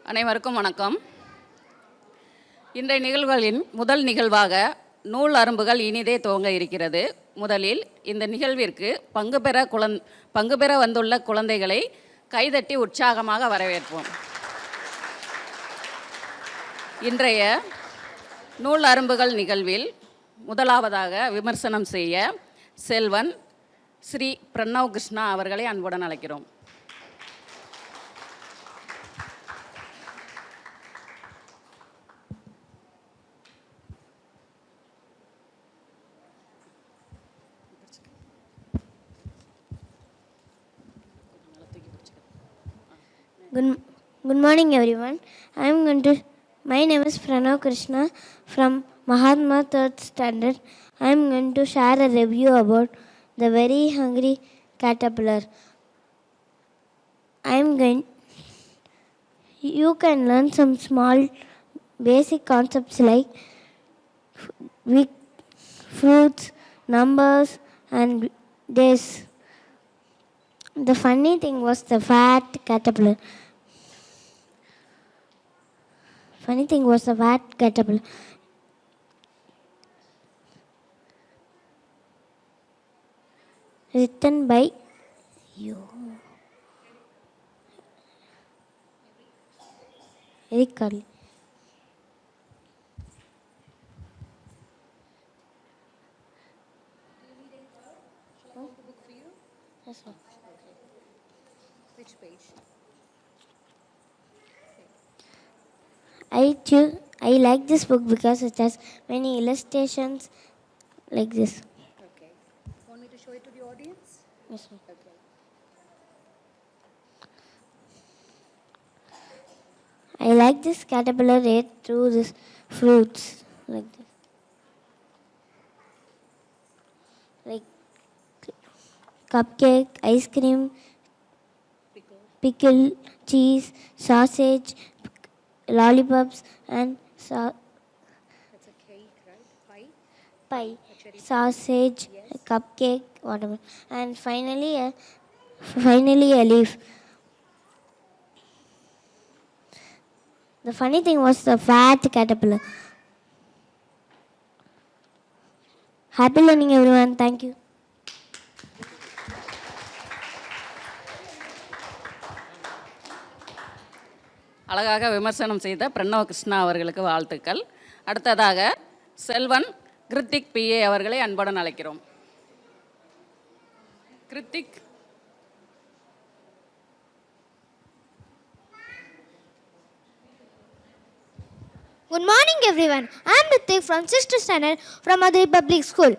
அனைவருக்கும் வணக்கம். இன்றைய நிகழ்வுகளின் முதல் நிகழ்வாக நூல் அரும்புகள் இனிதே துவங்க இருக்கிறது. முதலில் இந்த நிகழ்விற்கு பங்கு பெற வந்துள்ள குழந்தைகளை கைதட்டி உற்சாகமாக வரவேற்போம். இன்றைய நூல் அரும்புகள் நிகழ்வில் முதலாவதாக விமர்சனம் செய்ய செல்வன் ஸ்ரீ பிரணவ் கிருஷ்ணா அவர்களை அன்புடன் அழைக்கிறோம். Good morning, everyone. My name is Pranav Krishna from Mahatma 3rd Standard. I am going to share a review about the very hungry caterpillar. You can learn some small basic concepts like week, fruits, numbers, and days. The funny thing was the fat caterpillar. Written by Eric Carle. Which page? I like this book because it has many illustrations like this. Okay. Want me to show it to the audience? Yes, sir. Okay. I like this caterpillar ate through these fruits like this. Like cupcake, ice cream, pickle, cheese, sausage, lollipops, and That's a cake, right? pie, sausage, cupcake, whatever, and finally a leaf. The funny thing was the fat caterpillar. Happy learning, everyone. Thank you. அழகாக விமர்சனம் செய்த பிரணவ கிருஷ்ணா அவர்களுக்கு வாழ்த்துக்கள். அடுத்ததாக Selvan Hrithik BA அவர்களை அன்புடன் அழைக்கிறோம். Hrithik. Good morning, everyone. I am Ritik from 6th Standard from Madurai Public School.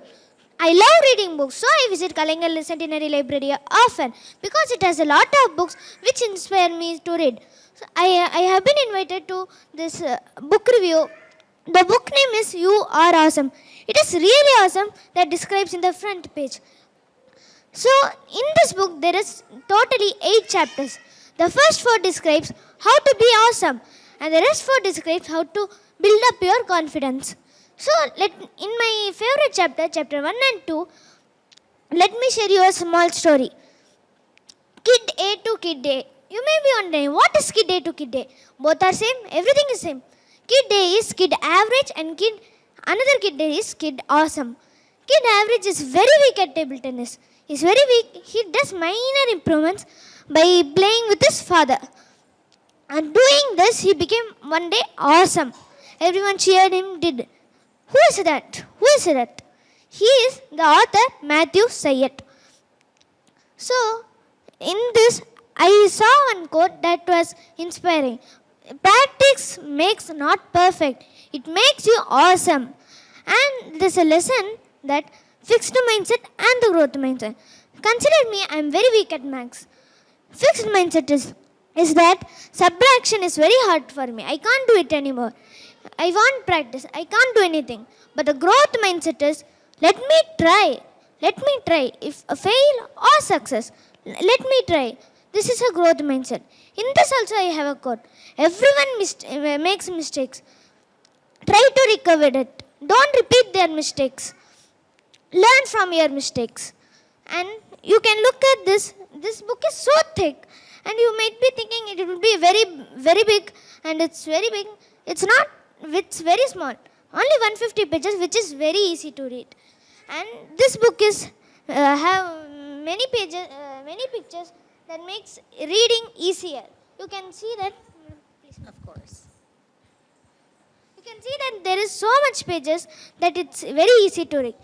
I love reading books, so I visit Kalingal Centenary Library often because it has a lot of books which inspire me to read. So I have been invited to this book review. The book name is You Are Awesome. It is really awesome that describes in the front page. So in this book there is totally 8 chapters. The first 4 describes how to be awesome and the rest 4 describes how to build up your confidence. So in my favorite chapter 1 and 2, let me share you a small story. Kid A to Kid A. You may be wondering, what is Kid A to Kid A? Both are same, everything is same. Kid A is Kid Average and another Kid A is Kid Awesome. Kid Average is very weak at table tennis. He's very weak. He does minor improvements by playing with his father. And doing this, he became one day awesome. Everyone cheered him, did. Who is that? He is the author Matthew Syed. So, in this, I saw one quote that was inspiring. Practice makes not perfect. It makes you awesome. And there's a lesson that fixed mindset and the growth mindset. Consider me, I am very weak at maths. Fixed mindset is that subtraction is very hard for me. I can't do it anymore. I want practice. I can't do anything. But the growth mindset is, let me try. If a fail or success, let me try. This is a growth mindset. In this also I have a quote. Everyone makes mistakes. Try to recover it. Don't repeat their mistakes. Learn from your mistakes. And you can look at this. This book is so thick. and you might be thinking it will be very big, and it's very big. It's not, it's very small, only 150 pages, which is very easy to read. And this book is have many pages, many pictures that makes reading easier. You can see that, please. Of course. You can see that there is so much pages that it's very easy to read.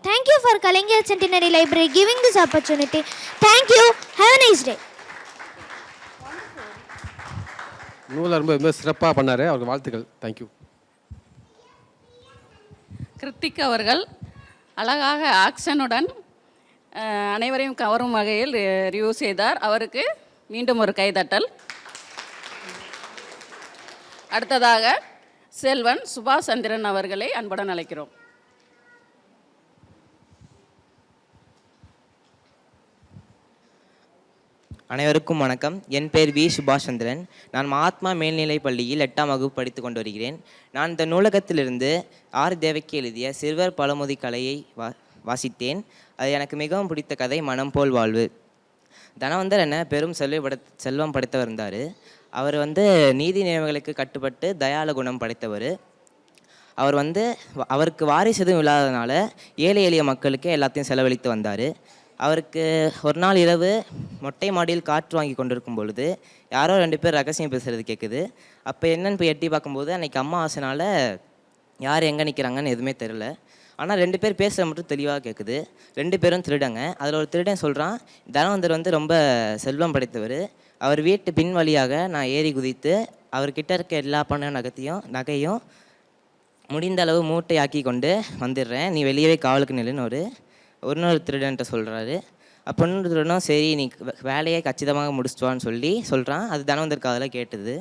Thank you for Kalinga Centenary Library giving this opportunity. Thank you. Have a nice day. நூலை ரொம்ப சிறப்பாக பண்ணார். அவருக்கு வாழ்த்துக்கள். Thank you. Hrithik அவர்கள் அழகாக ஆக்ஷனுடன் அனைவரையும் கவரும் வகையில் ரிவ்யூ செய்தார். அவருக்கு மீண்டும் ஒரு கைதட்டல். அடுத்ததாக செல்வன் சுபாஷ் சந்திரன் அவர்களை அன்புடன் அழைக்கிறோம். அனைவருக்கும் வணக்கம். என் பெயர் வி சுபாஷ் சந்திரன். நான் மகாத்மா மேல்நிலைப் பள்ளியில் 8ஆம் வகுப்பு படித்து கொண்டு வருகிறேன். நான் இந்த நூலகத்திலிருந்து ஆர் தேவக்கி எழுதிய சிறுவர் பழமொழி கலையை வாசித்தேன். அது எனக்கு மிகவும் பிடித்த கதை மனம் போல் வாழ்வு. தனவந்தர் என்ன பெரும் செல்வம் படைத்தவர் இருந்தார். அவர் நீதி நியமங்களுக்கு கட்டுப்பட்டு தயால குணம் படைத்தவர். அவர் அவருக்கு வாரிசு எதுவும் இல்லாததுனால ஏழை எளிய மக்களுக்கு எல்லாத்தையும் செலவழித்து வந்தார். அவருக்கு ஒரு நாள் இரவு மொட்டை மாடியில் காற்று வாங்கி கொண்டிருக்கும் பொழுது யாரோ 2 பேர் ரகசியம் பேசுகிறது கேட்குது. அப்போ என்னன்னு போய் எட்டி பார்க்கும்போது அன்றைக்கி அமாவாசைனால யார் எங்கே நிற்கிறாங்கன்னு எதுவுமே தெரில. ஆனால் 2 பேர் பேசுகிற மட்டும் தெளிவாக கேட்குது. 2 பேரும் திருடங்க. அதில் ஒரு திருடன் சொல்கிறான், தனவந்தர் ரொம்ப செல்வம் படைத்தவர். அவர் வீட்டு பின் வழியாக நான் ஏறி குதித்து அவர்கிட்ட இருக்க எல்லா பண நகையும் முடிந்த அளவு மூட்டையாக்கி கொண்டு வந்துடுறேன், நீ வெளியவே காவலுக்கு நில்லுன்னு இன்னொரு திருடன்ட்ட சொல்கிறாரு. அப்போ இன்னொரு திருடனும் சரி நீ வேலையை கச்சிதமாக முடிச்சிட்டுவான்னு சொல்கிறான். அது தனவந்தர் காதில் கேட்டுது.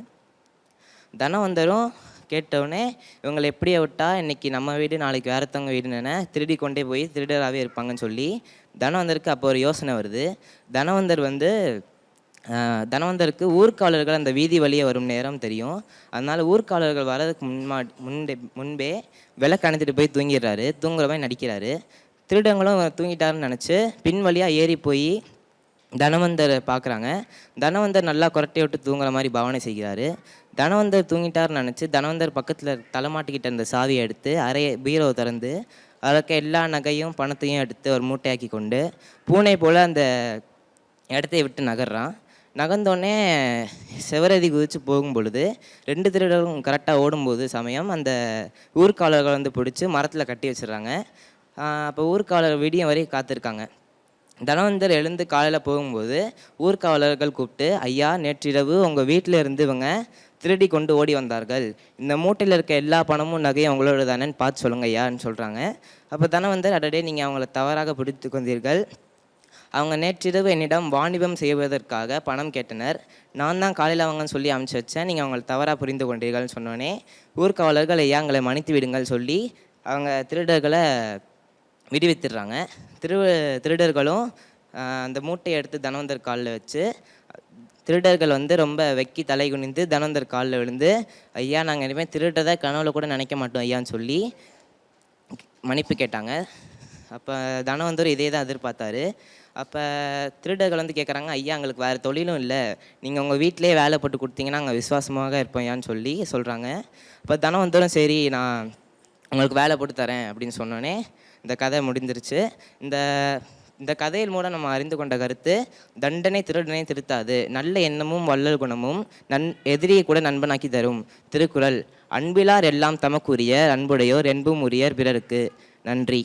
தனவந்தரும் கேட்டவுடனே இவங்களை எப்படியே விட்டால் இன்றைக்கி நம்ம வீடு நாளைக்கு வேறத்தவங்க வீடுன்னு திருடி கொண்டே போய் திருடராகவே இருப்பாங்கன்னு சொல்லி தனவந்தருக்கு அப்போ ஒரு யோசனை வருது. தனவந்தருக்கு ஊர்க்காவலர்கள் அந்த வீதி வழியே வரும் நேரம் தெரியும். அதனால் ஊர்க்காவலர்கள் வர்றதுக்கு முன்பே விளக்கு அணைத்துட்டு போய் தூங்கிடுறாரு. தூங்குற மாதிரி நடிக்கிறாரு. திருடங்களும் தூங்கிட்டாருன்னு நினச்சி பின் வழியாக ஏறி போய் தனவந்தர் பார்க்குறாங்க. தனவந்தர் நல்லா குரட்டை விட்டு தூங்குற மாதிரி பாவனை செய்கிறாரு. தனவந்தர் தூங்கிட்டார்னு நினச்சி தனவந்தர் பக்கத்தில் தலைமாட்டிக்கிட்ட இருந்த சாவியை எடுத்து பீரோவை திறந்து அதற்கு எல்லா நகையும் பணத்தையும் எடுத்து ஒரு மூட்டையாக்கி கொண்டு பூனை போல் அந்த இடத்தை விட்டு நகர்றான். நகர்ந்தோடனே செவரதி குதித்து போகும் பொழுது 2 திருடரும் கரெக்டாக ஓடும்போது சமயம் அந்த ஊர்க்காவலர்கள் பிடிச்சி மரத்தில் கட்டி வச்சிடுறாங்க. அப்போ ஊர்க்காவலர் விடியம் வரை காத்திருக்காங்க. தனவந்தர் எழுந்து காலையில் போகும்போது ஊர்க்காவலர்கள் கூப்பிட்டு, ஐயா நேற்றிரவு உங்கள் வீட்டில் இருந்து இவங்க திருடி கொண்டு ஓடி வந்தார்கள், இந்த மூட்டையில் இருக்க எல்லா பணமும் நகையும் அவங்களோட தானேன்னு பார்த்து சொல்லுங்க ஐயான்னு சொல்கிறாங்க. அப்போ தனவந்தர் அடடே நீங்கள் அவங்கள தவறாக பிடித்து கொண்டீர்கள், அவங்க நேற்றிரவு என்னிடம் வாணிபம் செய்வதற்காக பணம் கேட்டனர், நான் தான் காலையில் அவங்கன்னு சொல்லி அனுப்பிச்சி வச்சேன், நீங்கள் அவங்களை தவறாக புரிந்து கொண்டீர்கள்னு சொன்னோன்னே ஊர்க்காவலர்கள் ஐயா எங்களை மன்னித்து விடுங்கள் சொல்லி அவங்க திருடர்களை விடுவித்துடுறாங்க. திருடர்களும் அந்த மூட்டையை எடுத்து தனவந்தர் காலில் வச்சு திருடர்கள் ரொம்ப வெக்கி தலை குனிந்து தனவந்தர் காலில் விழுந்து, ஐயா நாங்கள் இனிமேல் திருடதை கனவுல கூட நினைக்க மாட்டோம் ஐயான்னு சொல்லி மன்னிப்பு கேட்டாங்க. அப்போ தனவந்தர் இதே தான் எதிர்பார்த்தாரு. அப்போ திருடர்கள் கேட்குறாங்க, ஐயா எங்களுக்கு வேறு தொழிலும் இல்லை, நீங்கள் உங்கள் வீட்டிலே வேலை போட்டு கொடுத்தீங்கன்னா நாங்கள் விசுவாசமாக இருப்போம் ஐயான்னு சொல்கிறாங்க. அப்போ தனவந்தரும் சரி நான் உங்களுக்கு வேலை போட்டு தரேன் அப்படின்னு சொன்னோன்னே இந்த கதை முடிந்துருச்சு. இந்த கதையில் மூலம் நம்ம அறிந்து கொண்ட கருத்து, தண்டனை திருடனை திருத்தாது, நல்ல எண்ணமும் வள்ளல் குணமும் எதிரியை கூட நண்பனாக்கி தரும். திருக்குறள். அன்பிலார் எல்லாம் தமக்குரிய அன்புடையோர் என்பும் உரியர் பிறருக்கு. நன்றி.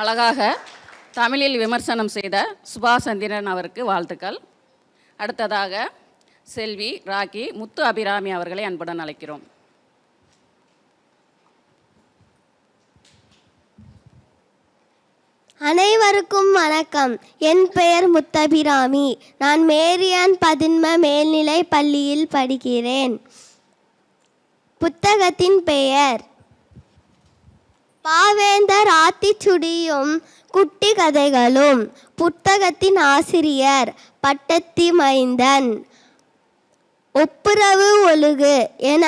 அழகாக தமிழில் விமர்சனம் செய்த சுபாஷ் சந்திரன் அவருக்கு வாழ்த்துக்கள். அடுத்ததாக செல்வி ராக்கி முத்து அபிராமி அவர்களை அன்புடன் அழைக்கிறோம். அனைவருக்கும் வணக்கம். என் பெயர் முத்தபிராமி. நான் மேரியான் பதின்ம மேல்நிலை பள்ளியில் படிக்கிறேன். புத்தகத்தின் பெயர் பாவேந்தர் ஆத்திச்சுடியும் குட்டி கதைகளும். புத்தகத்தின் ஆசிரியர் பட்டத்தி மைந்தன். ஒப்புரவு ஒழுகு என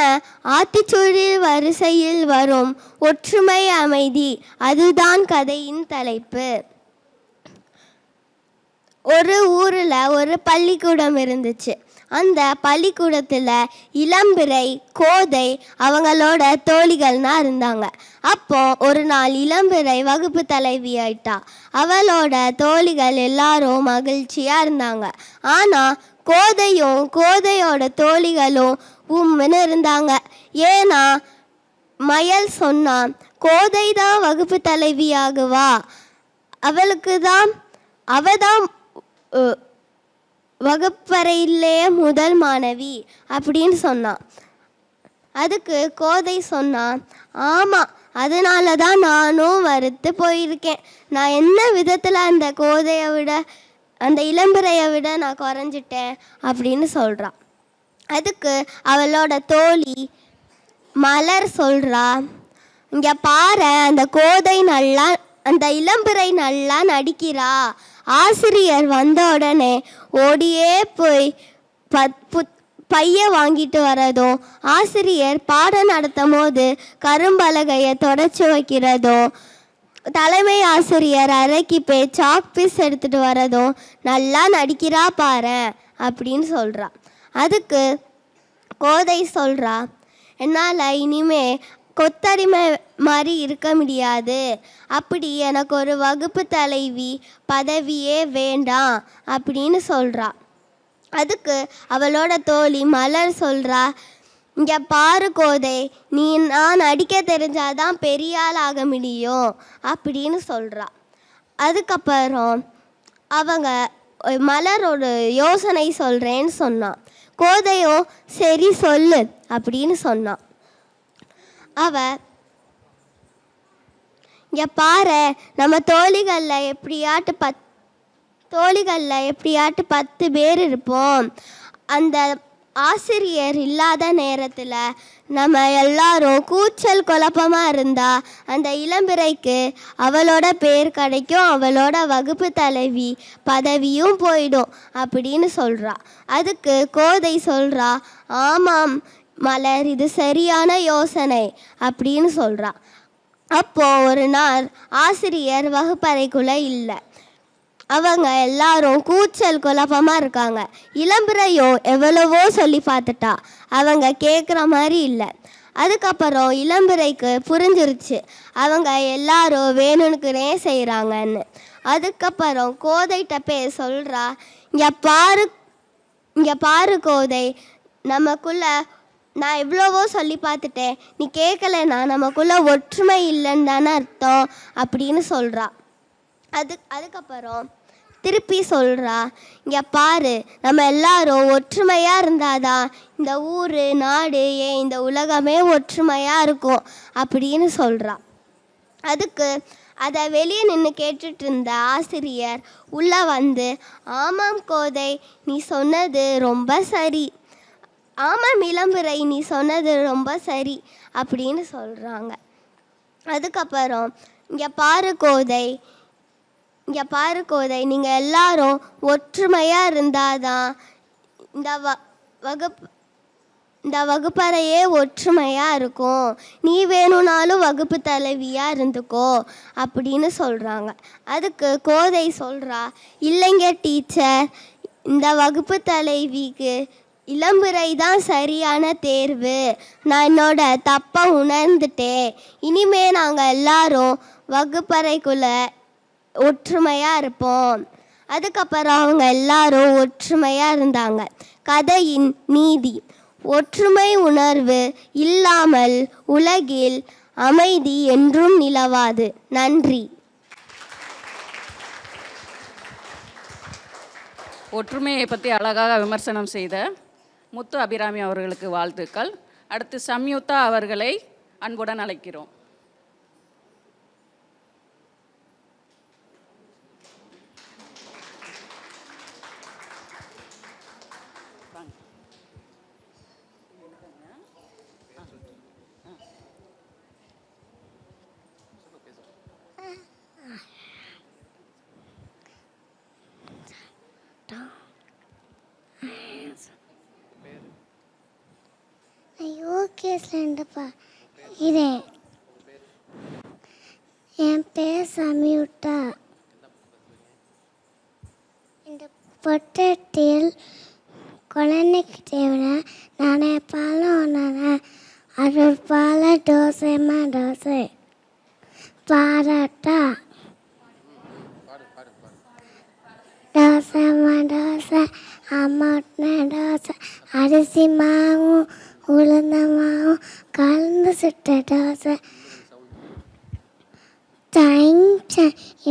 ஆத்திச்சூடி வரிசையில் வரும் ஒற்றுமை அமைதி, அதுதான் கதையின் தலைப்பு. ஒரு ஊரில் ஒரு பள்ளிக்கூடம் இருந்துச்சு. அந்த பள்ளிக்கூடத்தில் இளம்பிறை, கோதை அவங்களோட தோழிகள்னா இருந்தாங்க. அப்போ ஒரு நாள் இளம்பிறை வகுப்பு தலைவி ஆயிட்டா. அவளோட தோழிகள் எல்லாரும் மகிழ்ச்சியாக இருந்தாங்க. ஆனால் கோதையோட தோழிகளும் உம்முன்னு இருந்தாங்க. ஏன்னா மயல் சொன்னா, கோதை தான் வகுப்பு தலைவியாகுவா, அவதான் வகுப்பறையிலேயே முதல் மாணவி அப்படின்னு சொன்னான். அதுக்கு கோதை சொன்னான், ஆமாம், அதனால தான் நானும் வறுத்து போயிருக்கேன். நான் என்ன விதத்தில் அந்த இளம்பிறையை விட நான் குறைஞ்சிட்டேன் அப்படின்னு சொல்கிறான். அதுக்கு அவளோட தோழி மலர் சொல்கிறா, இங்கே பாரு, அந்த இளம்பிறை நல்லா நடிக்கிறா. ஆசிரியர் வந்த உடனே ஓடியே போய் பைய வாங்கிட்டு வரதும், ஆசிரியர் பாடம் நடத்தும் போது கரும்பலகையை தொடச்சி வைக்கிறதும், தலைமை ஆசிரியர் அறைக்கு போய் சாக் பீஸ் எடுத்துகிட்டு வரதும் நல்லா நடிக்கிறா பாரு அப்படின்னு சொல்கிறா. அதுக்கு கோதை சொல்கிறா, என்னால் இனிமே கொத்தடிமை மாதிரி இருக்க முடியாது. அப்படி எனக்கு ஒரு வகுப்பு தலைவி பதவியே வேண்டாம் அப்படின்னு சொல்கிறா. அதுக்கு அவளோட தோழி மலர் சொல்கிறா, இங்கே பாரு கோதை, நான் நடிக்க தெரிஞ்சாதான் பெரிய ஆள் ஆக முடியும் அப்படின்னு சொல்கிறா. அதுக்கப்புறம் அவங்க மலரோட யோசனை சொல்கிறேன்னு சொன்னான். கோதையோ சரி சொல்லு அப்படின்னு சொன்னான். இங்கே பாரு, நம்ம தோழிகளில் எப்படியாட்டு 10 பேர் இருப்போம். அந்த ஆசிரியர் இல்லாத நேரத்தில் நம்ம எல்லாரும் கூச்சல் குழப்பமாக இருந்தால் அந்த இளம்பிறைக்கு அவளோட பேர் கிடைக்கும், அவளோட வகுப்பு தலைவி பதவியும் போயிடும் அப்படின்னு சொல்கிறா. அதுக்கு கோதை சொல்கிறா, ஆமாம் மலர், இது சரியான யோசனை அப்படின்னு சொல்கிறா. அப்போது ஒரு நாள் ஆசிரியர் வகுப்பறைக்குள்ளே இல்லை. அவங்க எல்லாரும் கூச்சல் குழப்பமாக இருக்காங்க. இளம்பிறையோ எவ்வளவோ சொல்லி பார்த்துட்டா, அவங்க கேட்குற மாதிரி இல்லை. அதுக்கப்புறம் இளம்பிறைக்கு புரிஞ்சிருச்சு அவங்க எல்லாரும் வேணும்னுக்குனே செய்கிறாங்கன்னு. அதுக்கப்புறம் கோதைகிட்ட போய் சொல்கிறா, இங்கே பாரு கோதை, நான் எவ்வளவோ சொல்லி பார்த்துட்டேன், நீ கேட்கலன்னா நமக்குள்ளே ஒற்றுமை இல்லைன்னு தானே அர்த்தம் அப்படின்னு சொல்கிறா. அதுக்கப்புறம் திருப்பி சொல்கிறா, இங்கே பாரு, நம்ம எல்லாரும் ஒற்றுமையாக இருந்தாதான் இந்த ஊர், நாடு, ஏன் இந்த உலகமே ஒற்றுமையாக இருக்கும் அப்படின்னு சொல்கிறா. அதுக்கு அதை வெளியே நின்று கேட்டுட்டு இருந்த ஆசிரியர் உள்ளே வந்து, ஆமாம் கோதை, நீ சொன்னது ரொம்ப சரி, ஆமாம் இளம்பிறை, நீ சொன்னது ரொம்ப சரி அப்படின்னு சொல்கிறாங்க. அதுக்கப்புறம் இங்கே பாரு கோதை, நீங்கள் எல்லாரும் ஒற்றுமையாக இருந்தாதான் இந்த வகுப்பறையே ஒற்றுமையாக இருக்கும். நீ வேணும்னாலும் வகுப்பு தலைவியாக இருந்துக்கோ அப்படின்னு சொல்கிறாங்க. அதுக்கு கோதை சொல்கிறா, இல்லைங்க டீச்சர், இந்த வகுப்பு தலைவிக்கு இளம்பிறை தான் சரியான தேர்வு. நான் என்னோட தப்பை உணர்ந்துட்டேன். இனிமே நாங்கள் எல்லாரும் வகுப்பறைக்குள்ளே ஒற்றுமையாக இருப்போம். அதுக்கப்புறம் அவங்க எல்லாரும் ஒற்றுமையாக இருந்தாங்க. கதையின் நீதி: ஒற்றுமை உணர்வு இல்லாமல் உலகில் அமைதி என்றும் நிலவாது. நன்றி. ஒற்றுமையை பற்றி அழகாக விமர்சனம் செய்த முத்து அபிராமி அவர்களுக்கு வாழ்த்துக்கள். அடுத்து சம்யுக்தா அவர்களை அன்புடன் அழைக்கிறோம். யோகேஷ்லப்பா இதேன். என் பேர் சம்யுக்தா. இந்த பொட்டத்தில் குழந்தைக்கு தேவையான நானே பாலும் நானே அது பால தோசைமா தோசை பாராட்டா தோசைமா தோசை அம்மாட்டின தோசை அரிசி மாவும் உளுந்த மாவும் கலந்து சுட்ட தோசை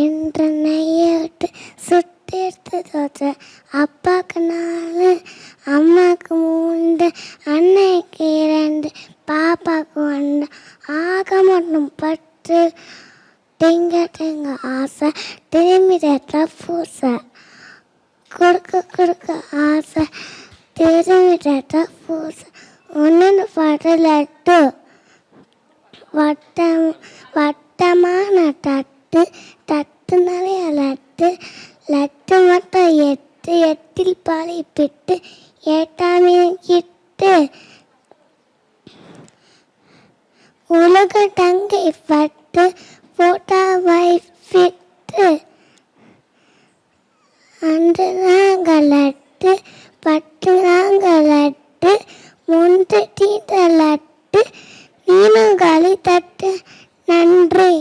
இன்று நெய்யை விட்டு சுட்டு எடுத்து தோசை அப்பாவுக்கு 4 அம்மாவுக்கு 3 அன்னைக்கு 2 பாப்பாவுக்கு 1 ஆக மட்டும் 10 திங்க ஆசை திரும்பி தட்ட பூசை கொடுக்க ஆசை திரும்பி தட்ட பூசை ஒன்று பாட்டு லட்டு வட்டமான தட்டு நிறைய லட்டு மட்டும் 8 8 பாலி பிட்டு 8ஆம் கிட்டு உலக தங்கை பட்டு போட்டா வைப்பிட்டு அன்று நாங்கள் லட்டு பட்டு நாங்கள் லட்டு முந்து தீட்ட லட்டு நீனும் களி தட்டு நன்றி.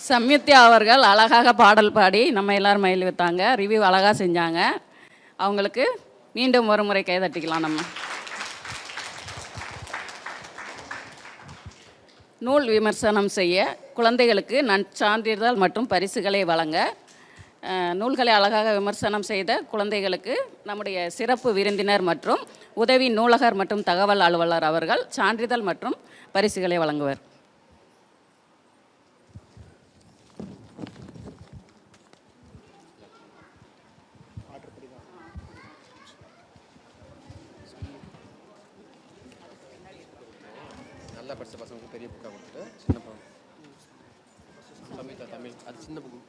சம்யுக்தா அவர்கள் அழகாக பாடல் பாடி நம்ம எல்லாரும் மகிழ்வித்தாங்க. ரிவ்யூ அழகாக செஞ்சாங்க. அவங்களுக்கு மீண்டும் ஒரு முறை கை தட்டிக்கலாம். நம்ம நூல் விமர்சனம் செய்ய குழந்தைகளுக்கு நற்சான்றிதழ் மற்றும் பரிசுகளை வழங்க நூல்களை அழகாக விமர்சனம் செய்த குழந்தைகளுக்கு நம்முடைய சிறப்பு விருந்தினர் மற்றும் உதவி நூலகர் மற்றும் தகவல் அலுவலர் அவர்கள் சான்றிதழ் மற்றும் பரிசுகளை வழங்குவர். நல்லா படித்த பசங்களுக்கு பெரிய புக்காக கொடுத்துட்டு சின்ன தமிழ் அது சின்ன புக்கு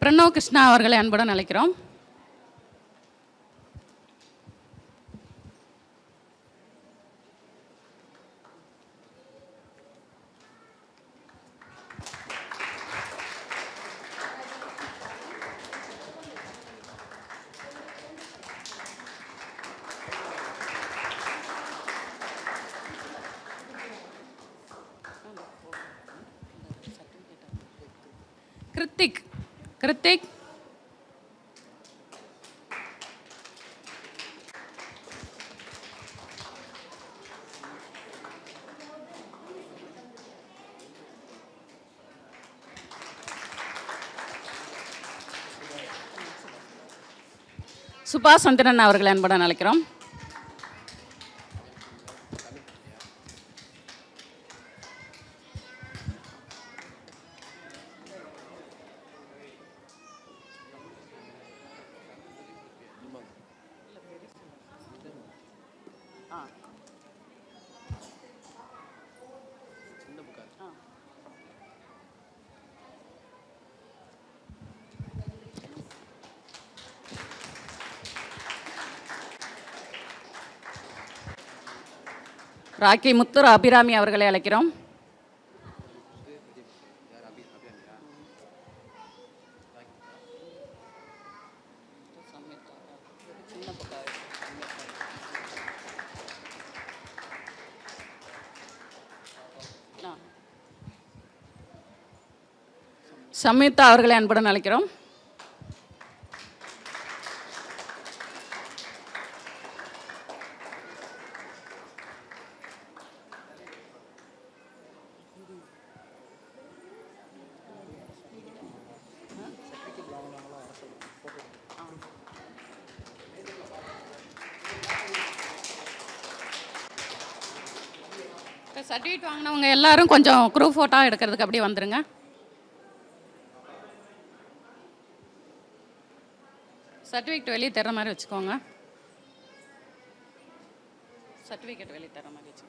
பிரணவ் கிருஷ்ணா அவர்களை அன்புடன் அழைக்கிறோம். கிருத்திக் சுபாஷ் சந்திரன் அவர்களை அன்புடன் அழைக்கிறோம். ராக்கி முத்து அபிராமி அவர்களை அழைக்கிறோம். சம்யுக்தா அவர்களை அன்புடன் அழைக்கிறோம். சர்டிஃபிகேட் வாங்கினவங்க எல்லாரும் கொஞ்சம் குரூப் ஃபோட்டோ எடுக்கிறதுக்கு அப்படியே வந்துருங்க. சர்டிஃபிகேட் வெளியே தர்ற மாதிரி வச்சுக்கோங்க. சர்டிஃபிகேட் வெளித்தர மகிழ்ச்சி.